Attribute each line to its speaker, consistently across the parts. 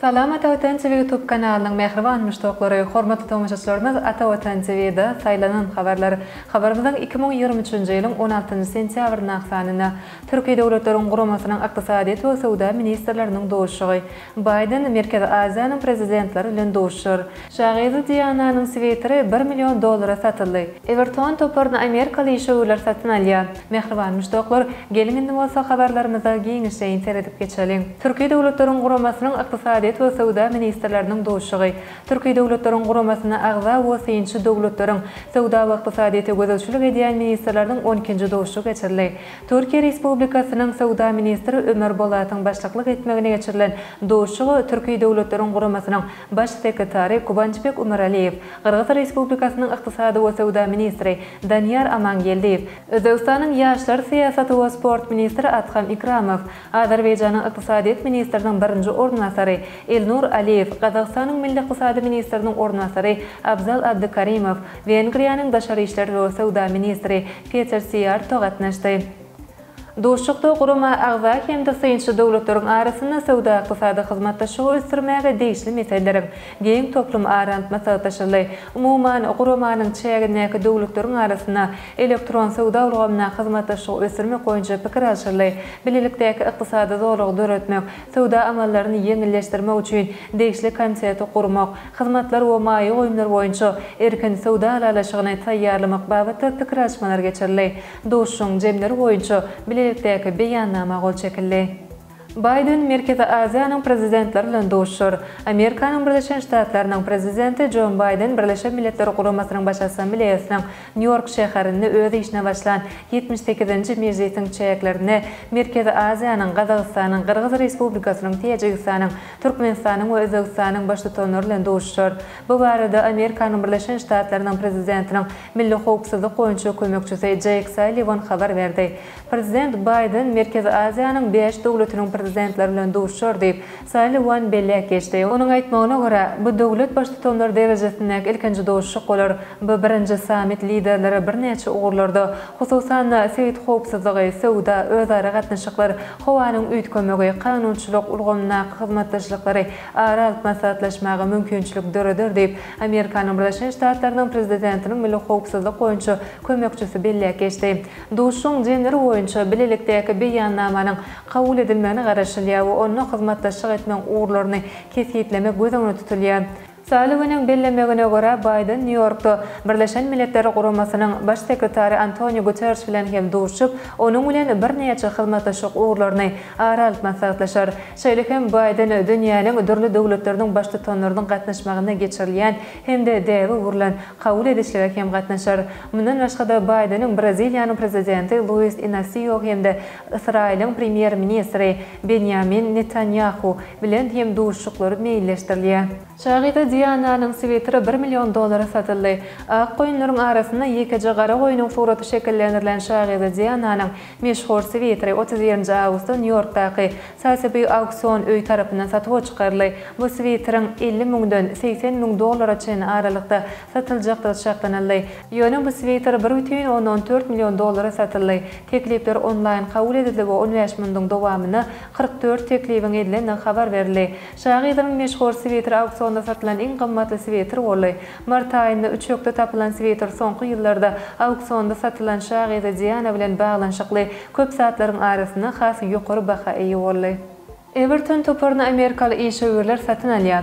Speaker 1: Salam Ata Vatan TV YouTube kanalının mehriban müştaqlary, hormatly tamaşaçylarymyz, Ata Vatan TV'de saylanan habarlar. Habarymyzdan 2023-nji ýylyň 16-njy sentýabryň aksanyna Türkiýe Döwletleriň Guramasynyň ykdysadyýet we sowda ministrleriniň dowuşugy, Biden Merkez Aziýanyň prezidentleri bilen dowuşur. Şahidi Diananyň sweteri $1 milyon satyldy. Everton toparyny Amerikaly işgüwler satyn alýar. Mehriban müştaqlar, gelin bolsa habarlarymyza giňişe seredip geçelim. Türkiýe Döwletleriň Guramasynyň ykdysadyýet we sowda ministrleriniň dowuşugy, Türkiýe Döwletleriň Guramasyna agza we synçy döwletleriň sowda we ykdysadyýete gözelçilik edýän ministrleriniň 12-nji dowuşugy geçirildi. Türkiýe Respublikasynyň sowda ministri Ömer Bolatyň başçylyk etmegine geçirilen dowuşugy Türkiýe Döwletleriň Guramasynyň baş sekretary Kubançbek Umaraliýew, Kyrgyz Respublikasynyň ykdysady we sowda ministri Danyar Amangeldiýew, Özbegistanyň ýaşlar syýasaty we sport ministri Atxam Ikramow, Azerbaýjanyň ykdysadyýet ministriniň birinji ornasary Elnur Aliyev, Qazaqstanyň milli ykdysady ministriniň ornasary Abzal Abdukarimov, Wengriýanyň daşary işler we sowda ministri Peter Siarto gatnaşdy. Dowuşukda gurama agza hemde synçy döwletleriň arasynda sowda ykdysady hyzmatdaşlygy ösdürmäge değişli meseleleriň geň toplum arantmasy taşyly. Umuman guramanyň çägindäki döwletleriň arasynda elektron sowda urgamyna hyzmatdaşlygy ösdürmek boýunça pikir alşyly. Bilelikdäki ykdysady zorlugy döretmek, sowda amallaryny ýeňilleşdirmek üçin değişli komissiyat gurmak, hyzmatlar we maýy goýumlar boýunça erkin sowda aralaşygyny taýýarlamak babatda pikir alşmalar geçirildi. Dowuşuň jemleri boýunça Bilelikdäki beýannama gol çekildi. Biden Merkez Aziýanyň prezidentleri bilen dowuşur. Amerikanyň Birleşen Ştatlarynyň prezidenti Joe Biden Birleşen Milletler Guramasynyň baş assambleýasynyň New York şäherinde öz işine başlan 78-nji mejlisiň çäklerini Merkez Aziýanyň, Qazaqstanyň, Kyrgyz Respublikasynyň, Täjikistanyň, Türkmenistanyň we Özbegistanyň baş tutanlary bilen dowuşur. Bu barada Amerikanyň Birleşen Ştatlarynyň prezidentiniň milli howpsuzlyk goýunça kömekçisi Jake Sullivan habar berdi. Prezident Biden Merkez Aziýanyň 5 döwletiniň prezidentler bilen dowuşur diýip Sullivan belläp geçdi. Onuň aýtmagyna görä, bu döwlet baş tutanlar derejesindäki ilkinji dowuşuk bolar. Bu birinji summit liderleri bir näçe ugurlarda, hususan Sowet howpsuzlygy, sowda, özara gatnaşyklar, howanyň üýtgemegi, kanunçylyk, ulgamna hyzmatdaşlyklary ara maslahatlaşmagy mümkinçilik döredir diýip Amerikanyň Birleşen Ştatlarynyň prezidentiniň milli howpsuzlyk goýunça kömekçisi belläp geçdi. Dowuşuň jeneri boýunça bilelikdäki beýannamanyň kabul edilmegine garaşylýar we onu hyzmatdaşlyk etmek ugurlaryny kesiplemek gözüňe tutulýar. Sullivan'ın bellemegine göre Biden New York'ta Birleşen Milletler Guramasynyň baş sekretary Antonio Guterres bilen hem dowuşup, onuň bilen bir näçe hyzmatdaşlyk ugurlaryny aralyp maslahatlaşar. Şeýle hem Biden dünýäniň dürli döwletleriniň baş tutanlarynyň gatnaşmagyna geçirilýän hemde däwi ugurulan kabul edilişlerine hem gatnaşar. Mundan başga Bidenin Braziliýanyň prezidenti Luis Inacio hemde Israýlyň premier ministri Benjamin Netanyahu bilen hem dowuşuklary meýilleşdirilýär. Şahidi Diananyň sweteri $1 milyon satyldy. Ak goýunlaryň arasynda ýekiji gara goýunyň suraty şekillendirilen şahidi Diananyň meşhur sweteri 30 awgustda New Yorkdaky Sotheby's auksion öý tarapyndan satýa çykarly. Bu sveteriň $50 miňden $80 miň çyn aralykda satyljakdy şartlanyldy. Ýöne bu sveter $1,14 milyon satyldy. Teklipler online kabul edildi we 15 miňden dowamyna 44 teklibiň edilen habar berildi. Şahidiň meşhur sweteri auksionda satylan en qymmatly sveter boldy. Mart aýynda 3 ýokda tapylan sveter soňky ýyllarda auksionda satylan şahidi Diana bilen baglanşykly köp saatlaryň arasynda has ýokary baha eýe boldy. Everton toparyny Amerikaly işgüwler satyn alýar.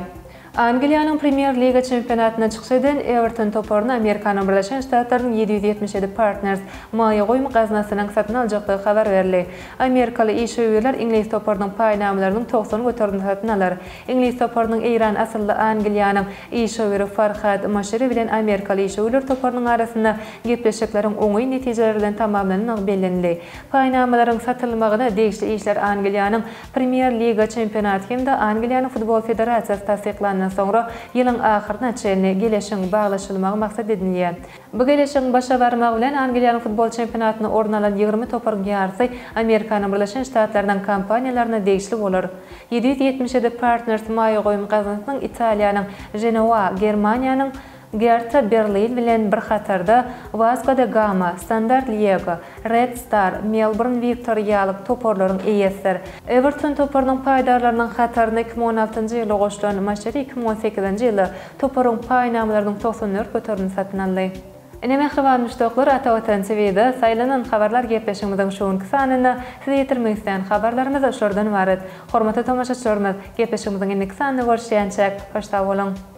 Speaker 1: Angliýanyň Premier Liga çempionatyna çykşadan Everton toparyny Amerikanyň Birleşen Ştatlarynyň 777 Partners maýy goýum gaznasynyň satyn aljakdygy habar berildi. Amerikaly işgüwler Ingliz toparynyň paýnamalarynyň 90 götürünü satyn alar. Ingliz toparynyň Iran asylly Angliýanyň işgüwleri Farhad Maşeri bilen Amerikaly işgüwler toparynyň arasynda gepleşikleriň oňy netijeleri bilen tamamlanyny bellenildi. Paýnamalaryň satylmagyna değişli işler Angliýanyň Premier Liga çempionaty hemde Angliýanyň futbol federasiýasy tasdiqlandy. Sonra ýylyň ahyrına çenli geleşiň baglaşylmagy maksat edilýär. Bu geleşiň başa barmak bilen Angliýanyň futbol çempionatyna orun alan 20 toparyň ýarysy Amerikanyň Birleşen Ştatlarynyň kampaniýalaryna değişli bolar. 777 Partners maýy goýum gazanasynyň Italiýanyň Genoa, Germaniýanyň Gerta Berlin bilen bir hatarda Vasco da Gama, Standard Liège, Red Star, Melbourne Victorialyk toporlaryň eýesdir. Everton toporynyň paýdarlarynyň hatarına 2016-njy ýyly goşulan maçary 2018-nji ýyly toporyň paýnamalarynyň 94 göterini satyn aldy. Ene mehriban müştoklar ata watan TV'de saýlanan habarlar gepleşigimiziň şuňky sanyny size ýetirmek isleýän habarlarymyz şurdan ibaret. Hormatly tamaşaçylarymyz, gepleşigimiziň indiki sanyny görüşýänçek hoşda bolun.